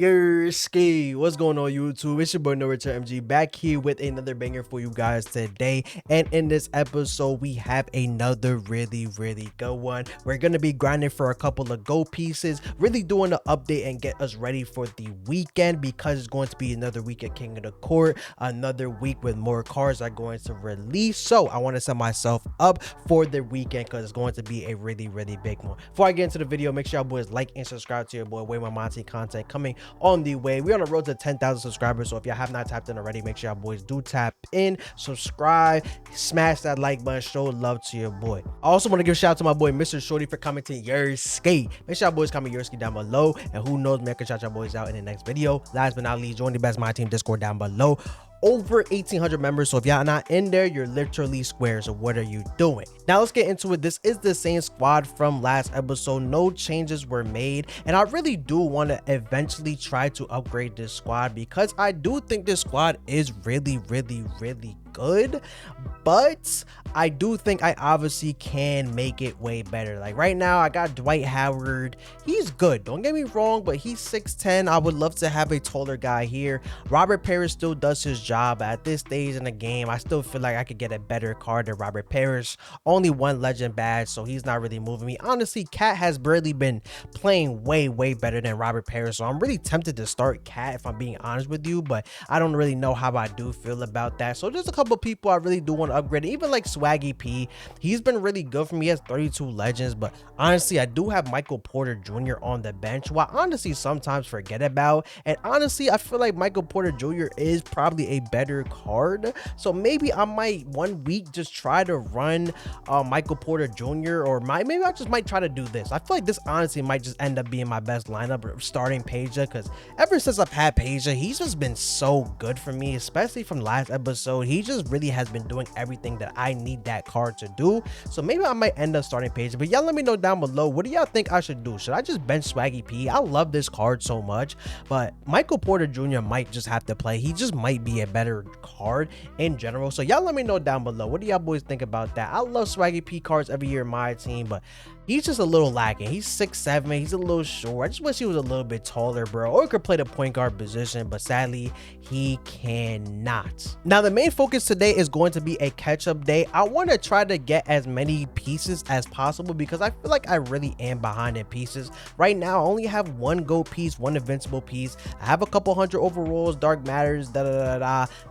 Ski, what's going on YouTube? It's your boy No Return MG back here with another banger for you guys today. And in this episode, we have another really good one. We're gonna be grinding for a couple of GOAT pieces, really doing an update and get us ready for the weekend because it's going to be another week at King of the Court, another week with more cards are going to release. So I want to set myself up for the weekend because it's going to be a really big one. Before I get into the video, make sure y'all boys like and subscribe to your boy. Way more MyTeam content coming on the way. We're on the road to 10,000 subscribers, so if y'all have not tapped in already, make sure y'all boys do tap in, subscribe, smash that like button, show love to your boy. I also want to give a shout out to my boy Mr. Shorty for commenting your skate. Make sure y'all boys comment your skate down below, and who knows, maybe I can shout y'all boys out in the next video. Last but not least, join the best MyTeam Discord down below. Over 1,800 members, so if y'all not in there, you're literally square. So what are you doing? Now let's get into it. This is the same squad from last episode. No changes were made, and I really do want to eventually try to upgrade this squad because I do think this squad is really good, but I do think I obviously can make it way better. Like right now I got Dwight Howard. He's good, don't get me wrong, but he's 6'10". I would love to have a taller guy here. Robert Parrish still does his job. At this stage in the game, I still feel like I could get a better card than Robert Parrish. Only one legend badge, so he's not really moving me. Honestly, Cat has barely been playing way better than Robert Parrish, so I'm really tempted to start Cat if I'm being honest with you, but I don't really know how I do feel about that. So there's a couple people I really do want to upgrade, even like Swaggy P. He's been really good for me. He has 32 legends, but honestly I do have Michael Porter Jr. on the bench, who I honestly sometimes forget about, and honestly I feel like Michael Porter Jr. is probably a better card, so maybe I might one week just try to run Michael Porter Jr. or maybe I just might try to do this. I feel like this honestly might just end up being my best lineup, starting Peja, because ever since I've had Peja, he's just been so good for me, especially from last episode. He just really has been doing everything that I need that card to do, so maybe I might end up starting Peja. But y'all let me know down below, what do y'all think I should do? Should I just bench Swaggy P? I love this card so much, but Michael Porter Jr. might just have to play. He just might be a better card in general, so y'all let me know down below, what do y'all boys think about that? I love Swaggy P cards every year in my team, but he's just a little lacking. He's 6'7", he's a little short. I just wish he was a little bit taller, bro, or could play the point guard position, but sadly he cannot. Now the main focus today is going to be a catch-up day. I want to try to get as many pieces as possible because I feel like I really am behind in pieces right now. I only have one GOAT piece, one invincible piece. I have a couple hundred overalls, dark matters, but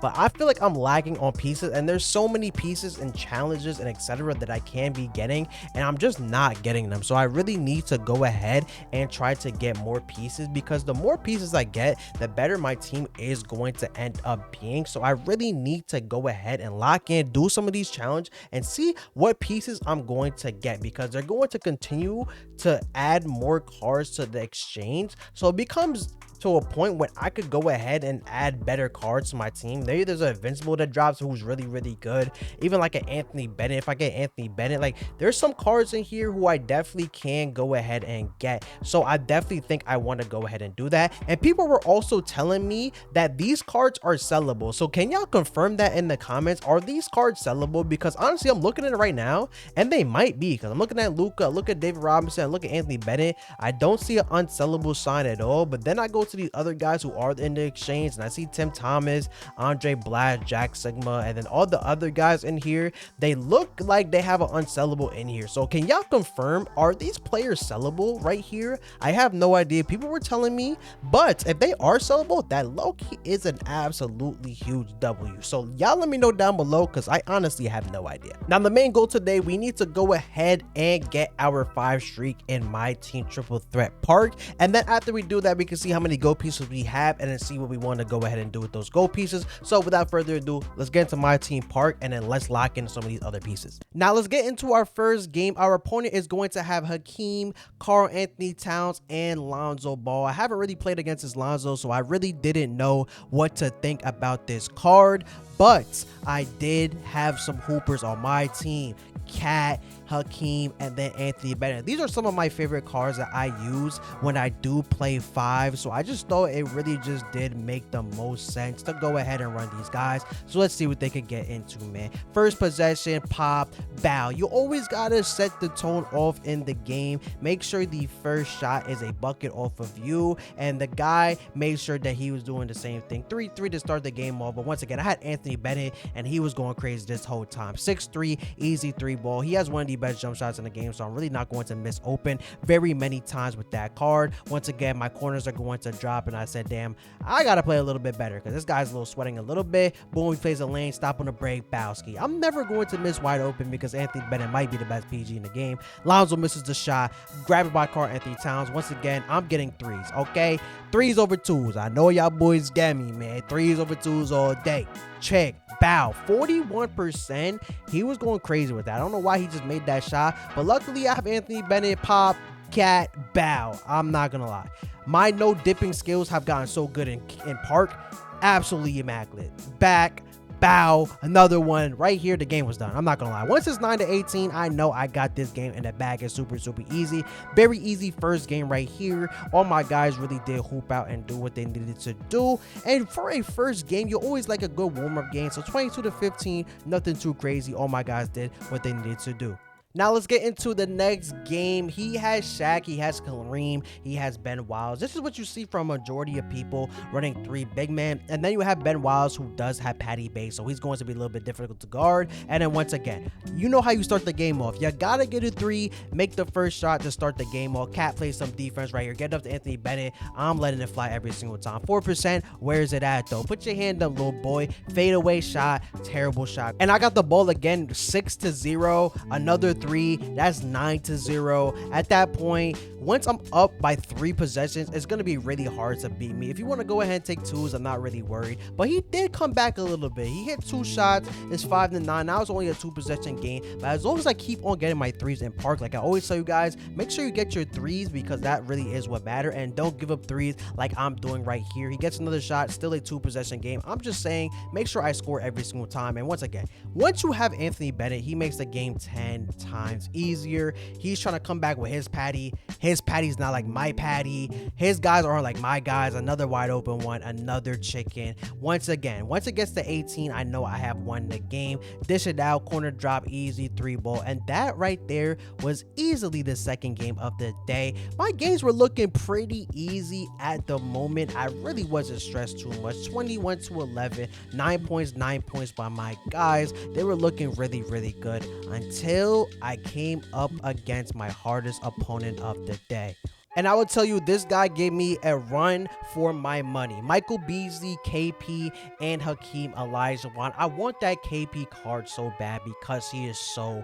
I feel like I'm lagging on pieces, and there's so many pieces and challenges and etc that I can be getting, and I'm just not getting them. So I really need to go ahead and try to get more pieces, because the more pieces I get, the better my team is going to end up being. So I really need to go ahead and lock in, do some of these challenges, and see what pieces I'm going to get, because they're going to continue to add more cards to the exchange. So it becomes to a point when I could go ahead and add better cards to my team. There's an invincible that drops who's really good, even like an Anthony Bennett. If I get Anthony Bennett, like there's some cards in here who I definitely can go ahead and get, so I definitely think I want to go ahead and do that. And people were also telling me that these cards are sellable, so can y'all confirm that in the comments? Are these cards sellable? Because honestly I'm looking at it right now and they might be, because I'm looking at Luka, look at David Robinson, look at Anthony Bennett. I don't see an unsellable sign at all, but then I go to these other guys who are in the exchange and I see Tim Thomas, Andray, Blatche, Jack, Sikma, and then all the other guys in here, they look like they have an unsellable in here. So can y'all confirm, are these players sellable right here? I have no idea. People were telling me, but if they are sellable, that low-key is an absolutely huge W. So y'all let me know down below, because I honestly have no idea. Now the main goal today, we need to go ahead and get our 5 streak in MyTeam Triple Threat Park, and then after we do that, we can see how many GOAT pieces we have and then see what we want to go ahead and do with those GOAT pieces. So without further ado, let's get into MyTeam Park and then let's lock in some of these other pieces. Now let's get into our first game. Our opponent is going to have Hakeem, Karl Anthony Towns, and Lonzo Ball. I haven't really played against this Lonzo, so I really didn't know what to think about this card, but I did have some hoopers on my team. Cat, Hakeem, and then Anthony Bennett. These are some of my favorite cards that I use when I do play 5, so I just thought it really just did make the most sense to go ahead and run these guys. So let's see what they could get into, man. First possession, pop, bow. You always gotta set the tone off in the game. Make sure the first shot is a bucket off of you, and the guy made sure that he was doing the same thing. 3-3 to start the game off, but once again, I had Anthony Bennett, and he was going crazy this whole time. 6'3", easy 3-ball. He has one of the best jump shots in the game, so I'm really not going to miss open very many times with that card. Once again, my corners are going to drop, and I said, damn, I gotta play a little bit better because this guy's a little sweating a little bit. Boom, he plays a lane, stop on the break, Bowski. I'm never going to miss wide open because Anthony Bennett might be the best PG in the game. Lonzo misses the shot, grabbed by Karl Anthony Towns. Once again, I'm getting threes, okay? Threes over twos. I know y'all boys get me, man. Threes over twos all day. Check, bow, 41%. He was going crazy with that. I don't know why he just made that shot, but luckily I have Anthony Bennett, pop, cat, bow. I'm not gonna lie. My no dipping skills have gotten so good in park. Absolutely immaculate. Back, bow, another one right here. The game was done. I'm not gonna lie. Once it's 9-18, I know I got this game in the bag. It's super easy. Very easy first game right here. All my guys really did hoop out and do what they needed to do. And for a first game, you always like a good warm-up game. So 22-15, nothing too crazy. All my guys did what they needed to do. Now let's get into the next game. He has Shaq, he has Kareem, he has Ben Wiles. This is what you see from a majority of people running 3 big men. And then you have Ben Wiles, who does have Patty Bay, so he's going to be a little bit difficult to guard. And then once again, you know how you start the game off. You gotta get a 3, make the first shot to start the game off. Cat plays some defense right here. Get up to Anthony Bennett. I'm letting it fly every single time. 4%, where is it at though? Put your hand up, little boy. Fade away shot, terrible shot. And I got the ball again, 6-0, another 3, that's 9-0. At that point, once I'm up by 3 possessions, it's going to be really hard to beat me. If you want to go ahead and take 2s, I'm not really worried, but he did come back a little bit. He hit 2 shots. It's 5-9. Now it's only a 2 possession game, but as long as I keep on getting my 3s in park, like I always tell you guys, make sure you get your 3s because that really is what matters, and don't give up 3s like I'm doing right here. He gets another shot, still a 2 possession game. I'm just saying, make sure I score every single time. And once again, once you have Anthony Bennett, he makes the game 10 times easier. He's trying to come back with his patty. His patty's not like my patty. His guys aren't like my guys. Another wide open one, another chicken. Once again, once it gets to 18, I know I have won the game. Dish it out, corner drop, easy 3-ball. And that right there was easily the second game of the day. My games were looking pretty easy at the moment. I really wasn't stressed too much. 21-11, 9 points by my guys. They were looking really good until I came up against my hardest opponent of the day. And I will tell you, this guy gave me a run for my money. Michael Beasley, KP, and Hakeem Olajuwon. I want that KP card so bad because he is so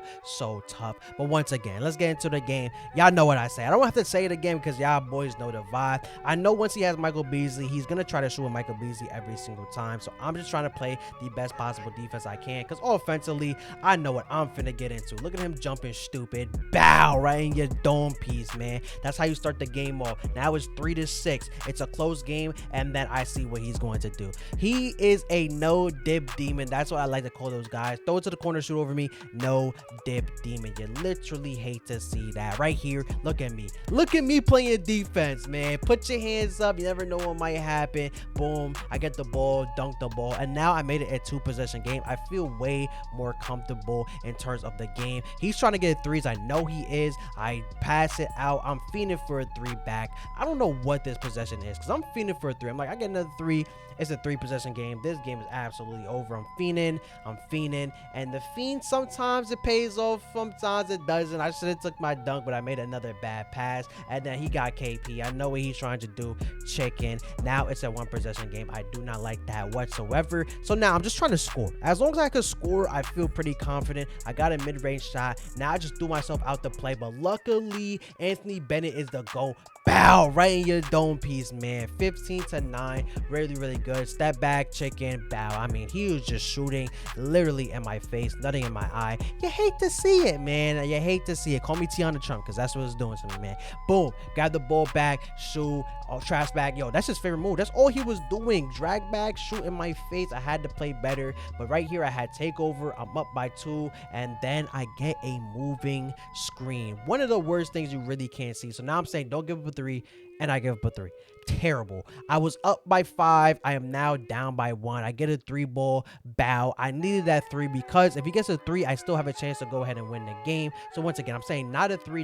tough. But once again, let's get into the game. Y'all know what I say. I don't have to say it again because y'all boys know the vibe. I know once he has Michael Beasley, he's going to try to shoot with Michael Beasley every single time. So I'm just trying to play the best possible defense I can because offensively, I know what I'm finna get into. Look at him jumping stupid. Bow right in your dome piece, man. That's how you start the game off. Now it's 3-6. It's a close game, and then I see what he's going to do. He is a no dip demon. That's what I like to call those guys. Throw it to the corner, shoot over me. No dip demon. You literally hate to see that. Right here, look at me. Look at me playing defense, man. Put your hands up. You never know what might happen. Boom. I get the ball, dunk the ball, and now I made it a 2 possession game. I feel way more comfortable in terms of the game. He's trying to get 3s. I know he is. I pass it out. I'm feeding for a 3 back. I don't know what this possession is because I'm fiending for a 3. I'm like, I get another 3. It's a 3 possession game. This game is absolutely over. I'm fiending, and the fiend, sometimes it pays off, sometimes it doesn't. I should have took my dunk, but I made another bad pass, and then he got KP. I know what he's trying to do. Chicken. Now it's a 1 possession game. I do not like that whatsoever. So now I'm just trying to score. As long as I can score, I feel pretty confident. I got a mid-range shot. Now I just threw myself out the play, but luckily Anthony Bennett is the go. Bow, right in your dome piece, man. 15-9, really good. Step back, chicken, bow. I mean, he was just shooting literally in my face, nothing in my eye. You hate to see it, man. You hate to see it. Call me Tiana Trump, because that's what it's doing to me, man. Boom, grab the ball back, shoot, trash back. Yo, that's his favorite move. That's all he was doing. Drag back, shoot in my face. I had to play better, but right here I had takeover. I'm up by 2, and then I get a moving screen. One of the worst things you really can't see. So now I'm saying don't give up a 3, and I give up a 3. Terrible. I was up by 5. I am now down by 1. I get a 3 ball, bow. I needed that 3 because if he gets a 3, I still have a chance to go ahead and win the game. So once again, I'm saying not a 3,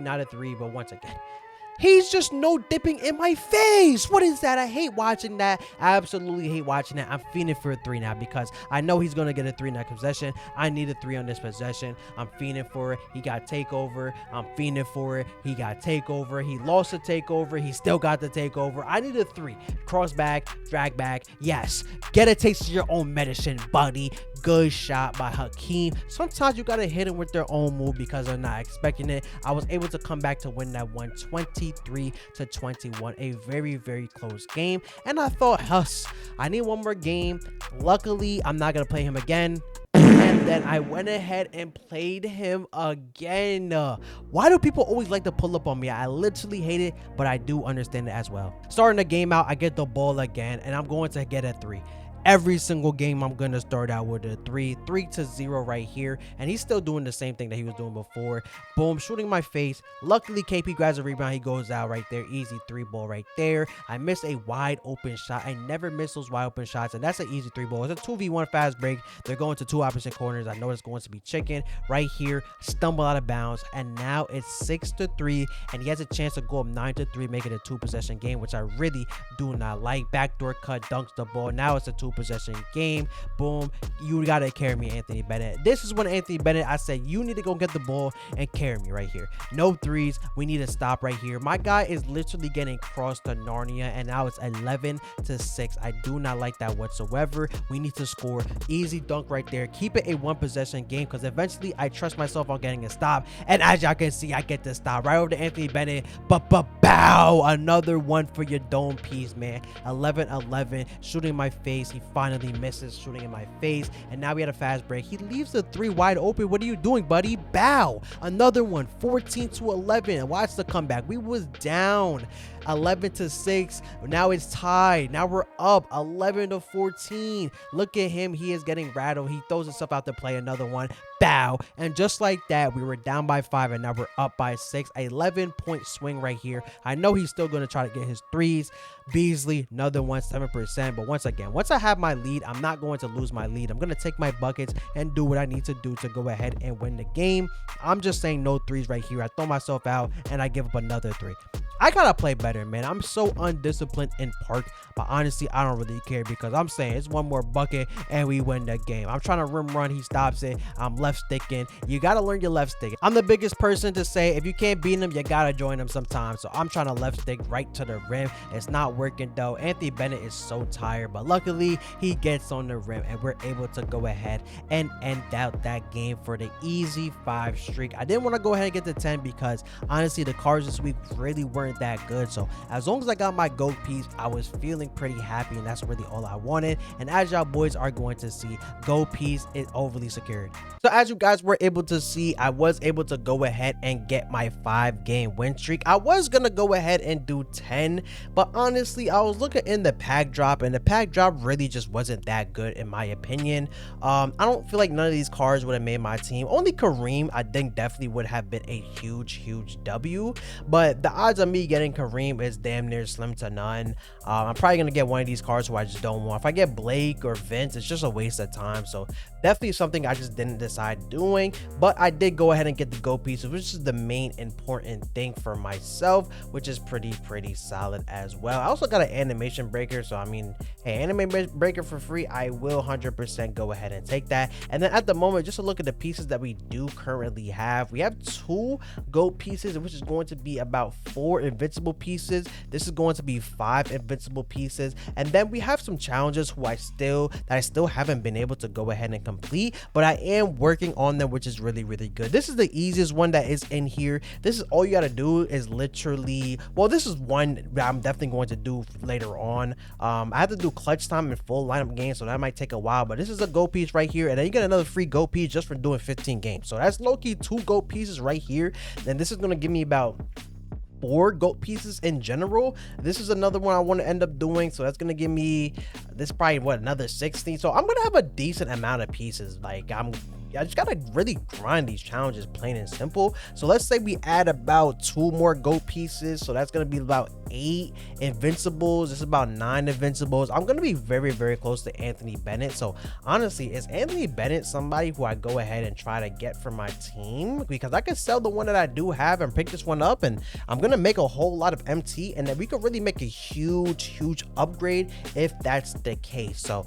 but once again, he's just no dipping in my face. What is that? I hate watching that. I absolutely hate watching that. I'm fiending for a 3 now because I know he's going to get a 3 next possession. I need a 3 on this possession. I'm fiending for it. He got takeover. I'm fiending for it. He got takeover. He lost the takeover. He still got the takeover. I need a 3. Cross back, drag back. Yes. Get a taste of your own medicine, buddy. Good shot by Hakeem. Sometimes you gotta hit them with their own move because they're not expecting it. I was able to come back to win that one 23-21. A very close game, and I thought, I need one more game. Luckily, I'm not gonna play him again. And then I went ahead and played him again. Why do people always like to pull up on me? I literally hate it, but I do understand it as well. Starting the game out, I get the ball again, and I'm going to get a 3. Every single game I'm going to start out with a 3-0 right here, and he's still doing the same thing that he was doing before. Boom, shooting my face. Luckily, KP grabs a rebound. He goes out right there. Easy 3 ball right there. I missed a wide open shot. I never miss those wide open shots, and that's an easy 3 ball. It's a 2v1 fast break. They're going to 2 opposite corners. I know it's going to be chicken right here. Stumble out of bounds, and now it's 6-3, and he has a chance to go up 9-3, make it a 2-possession game, which I really do not like. Backdoor cut, dunks the ball. Now it's a 2-possession game. Boom, you gotta carry me, Anthony Bennett. This is when Anthony Bennett, I said, you need to go get the ball and carry me right here. No 3s. We need to stop right here. My guy is literally getting crossed to Narnia, and now it's 11-6. I do not like that whatsoever. We need to score. Easy dunk right there. Keep it a 1-possession game because eventually I trust myself on getting a stop, and as y'all can see, I get the stop right over to Anthony Bennett. But bow, another one for your dome piece, man. 11-11, shooting my face. He finally misses, shooting in my face, and now we had a fast break. He leaves the 3 wide open. What are you doing, buddy? Bow, another one. 14-11. Watch the comeback. We was down 11-6. Now it's tied. Now we're up 11-14. Look at him. He is getting rattled. He throws himself out to play another one. Bow, and just like that, we were down by 5, and now we're up by 6. 11-point swing right here. I know he's still going to try to get his 3s. Beasley, another one, 7%. But once again, once I have my lead, I'm not going to lose my lead. I'm going to take my buckets and do what I need to do to go ahead and win the game. I'm just saying no 3s right here. I throw myself out, and I give up another 3. I gotta play better, man. I'm so undisciplined in park, but honestly, I don't really care because I'm saying it's one more bucket and we win the game. I'm trying to rim run. He stops it. I'm left sticking. You gotta learn your left stick. I'm the biggest person to say if you can't beat him, you gotta join him sometimes. So I'm trying to left stick right to the rim. It's not working though. Anthony Bennett is so tired, but luckily he gets on the rim and we're able to go ahead and end out that game for the easy 5 streak. I didn't want to go ahead and get to 10 because honestly, the cards this week really weren't that good. So as long as I got my GOAT piece, I was feeling pretty happy, and that's really all I wanted. And as y'all boys are going to see, GOAT piece is overly secured. So as you guys were able to see, I was able to go ahead and get my 5-game win streak. I was gonna go ahead and do 10, but honestly, I was looking in the pack drop, and the pack drop really just wasn't that good in my opinion. I don't feel like none of these cards would have made my team. Only Kareem I think definitely would have been a huge W, but the odds of me getting Kareem is damn near slim to none. I'm probably gonna get one of these cards who I just don't want. If I get Blake or Vince, it's just a waste of time. So definitely something I just didn't decide doing, but I did go ahead and get the GOAT pieces, which is the main important thing for myself, which is pretty solid as well. I also got an animation breaker, so I mean, hey, animation breaker for free, I will 100% go ahead and take that. And then at the moment, just to look at the pieces that we do currently have, we have 2 GOAT pieces, which is going to be about 4 invincible pieces. This is going to be 5 invincible pieces, and then we have some challenges who I still haven't been able to go ahead and complete, but I am working on them, which is really good. This is the easiest one that is in here. This is all you got to do is literally, well, this is one that I'm definitely going to do later on. I have to do clutch time and full lineup games, so that might take a while, but this is a GOAT piece right here, and then you get another free GOAT piece just for doing 15 games. So that's low-key 2 GOAT pieces right here. Then this is going to give me about 4 GOAT pieces in general. This is another one I want to end up doing, so that's gonna give me this probably what, another 60. So I'm gonna have a decent amount of pieces. Like I just gotta really grind these challenges, plain and simple. So let's say we add about 2 more GOAT pieces, so that's gonna be about 8 invincibles. This is about 9 invincibles. I'm gonna be very close to Anthony Bennett. So honestly, is Anthony Bennett somebody who I go ahead and try to get for my team? Because I could sell the one that I do have and pick this one up, and I'm gonna make a whole lot of MT, and then we could really make a huge upgrade if that's the case. So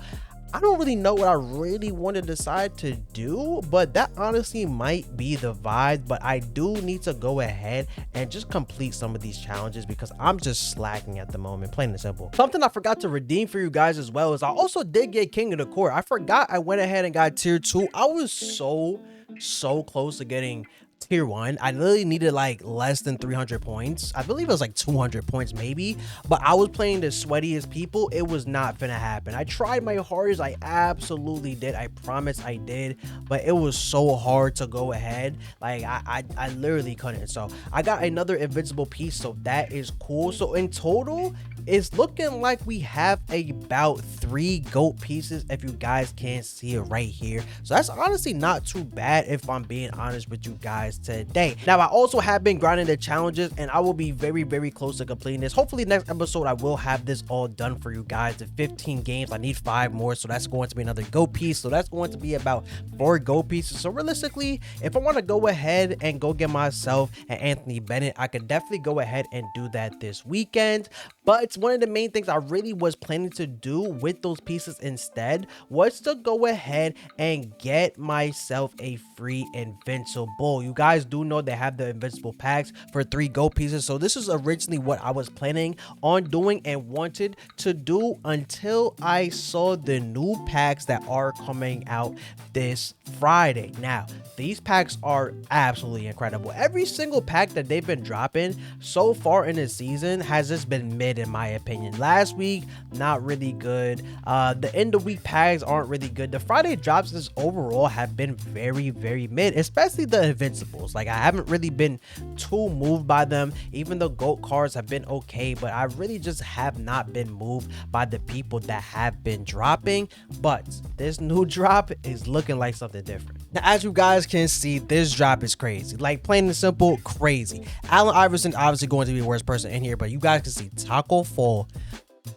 I don't really know what I really want to decide to do, but that honestly might be the vibe. But I do need to go ahead and just complete some of these challenges because I'm just slacking at the moment, plain and simple. Something I forgot to redeem for you guys as well is I also did get King of the Court. I forgot I went ahead and got tier 2. I was so close to getting tier 1. I literally needed like less than 300 points. I believe it was like 200 points maybe, but I was playing the sweatiest people. It was not gonna happen. I tried my hardest. I absolutely did. I promise I did, but it was so hard to go ahead. Like I literally couldn't. So I got another invincible piece, so that is cool. So in total, it's looking like we have about 3 GOAT pieces, if you guys can't see it right here. So that's honestly not too bad if I'm being honest with you guys today. Now I also have been grinding the challenges, and I will be very close to completing this. Hopefully next episode I will have this all done for you guys. The 15 games, I need 5 more, so that's going to be another GOAT piece. So that's going to be about 4 GOAT pieces. So realistically, if I want to go ahead and go get myself an Anthony Bennett, I could definitely go ahead and do that this weekend. But one of the main things I really was planning to do with those pieces instead was to go ahead and get myself a free invincible. You guys do know they have the invincible packs for 3 GOAT pieces, so this is originally what I was planning on doing and wanted to do until I saw the new packs that are coming out this Friday. Now these packs are absolutely incredible. Every single pack that they've been dropping so far in the season has just been mid, in my opinion. Last week, not really good. The end of week packs aren't really good. The Friday drops just overall have been very mid, especially the invincibles. Like I haven't really been too moved by them. Even the GOAT cards have been okay, but I really just have not been moved by the people that have been dropping. But this new drop is looking like something different. Now, as you guys can see, this drop is crazy. Like plain and simple, crazy. Allen Iverson obviously going to be the worst person in here, but you guys can see Taco Fall,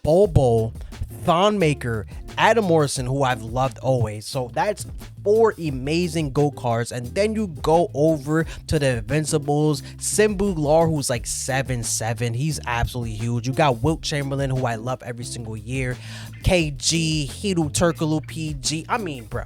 Bobo, Thonmaker, Adam Morrison, who I've loved always. So that's 4 amazing GOAT cards. And then you go over to the invincibles, Simbu Lar, who's like 7'7". He's absolutely huge. You got Wilt Chamberlain, who I love every single year, KG, Hidu Turkoglu, PG. I mean, bro,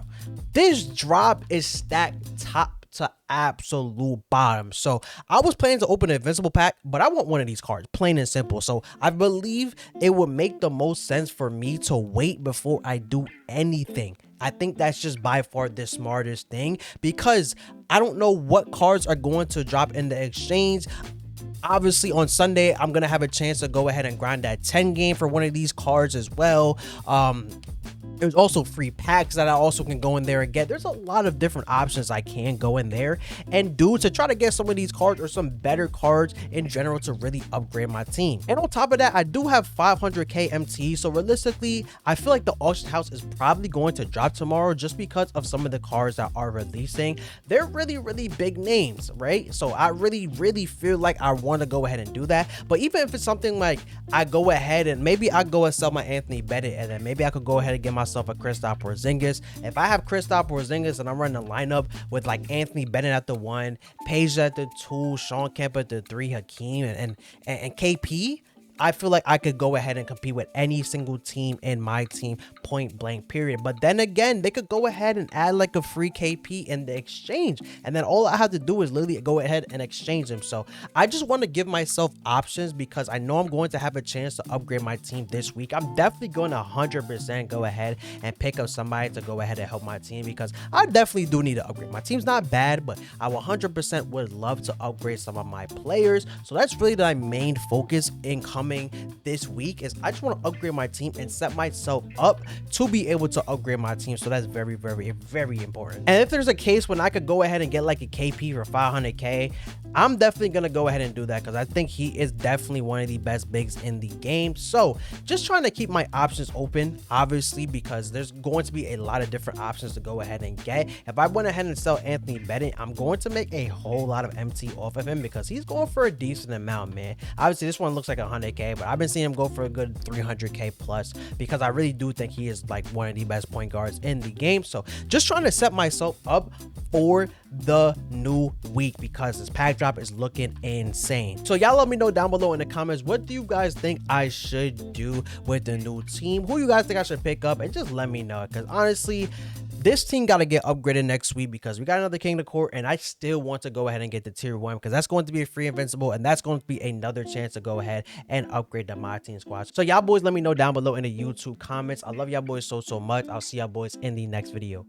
this drop is stacked top to absolute bottom. So I was planning to open an invincible pack, but I want one of these cards, plain and simple. So I believe it would make the most sense for me to wait before I do anything. I think that's just by far the smartest thing, because I don't know what cards are going to drop in the exchange. Obviously on Sunday, I'm gonna have a chance to go ahead and grind that 10 game for one of these cards as well. There's also free packs that I also can go in there and get. There's a lot of different options I can go in there and do to try to get some of these cards or some better cards in general to really upgrade my team. And on top of that, I do have 500k MT, so realistically I feel like the auction house is probably going to drop tomorrow just because of some of the cards that are releasing. They're really big names, right? So I really feel like I want to go ahead and do that. But even if it's something like I go ahead and maybe I go and sell my Anthony Bennett, and then maybe I could go ahead and get myself a Kristaps Porzingis. If I have Kristaps Porzingis and I'm running a lineup with like Anthony Bennett at the 1, Page at the 2, Sean Kemp at the 3, Hakeem and KP, I feel like I could go ahead and compete with any single team in my team, point blank period. But then again, they could go ahead and add like a free KP in the exchange, and then all I have to do is literally go ahead and exchange them. So I just want to give myself options because I know I'm going to have a chance to upgrade my team this week. I'm definitely going to 100% go ahead and pick up somebody to go ahead and help my team because I definitely do need to upgrade. My team's not bad, but I 100% would love to upgrade some of my players. So that's really my main focus in coming this week, is I just want to upgrade my team and set myself up to be able to upgrade my team. So that's very, very, very important. And if there's a case when I could go ahead and get like a KP for 500k, I'm definitely gonna go ahead and do that because I think he is definitely one of the best bigs in the game. So just trying to keep my options open, obviously, because there's going to be a lot of different options to go ahead and get. If I went ahead and sell Anthony Bennett, I'm going to make a whole lot of MT off of him because he's going for a decent amount, man. Obviously this one looks like 100k, but I've been seeing him go for a good 300k plus because I really do think he is like one of the best point guards in the game. So just trying to set myself up for the new week because this pack drop is looking insane. So y'all let me know down below in the comments, what do you guys think I should do with the new team? Who you guys think I should pick up? And just let me know, because honestly this team got to get upgraded next week because we got another king to court, and I still want to go ahead and get the tier 1 because that's going to be a free invincible, and that's going to be another chance to go ahead and upgrade the MyTeam squad. So y'all boys let me know down below in the YouTube comments. I love y'all boys so much. I'll see y'all boys in the next video.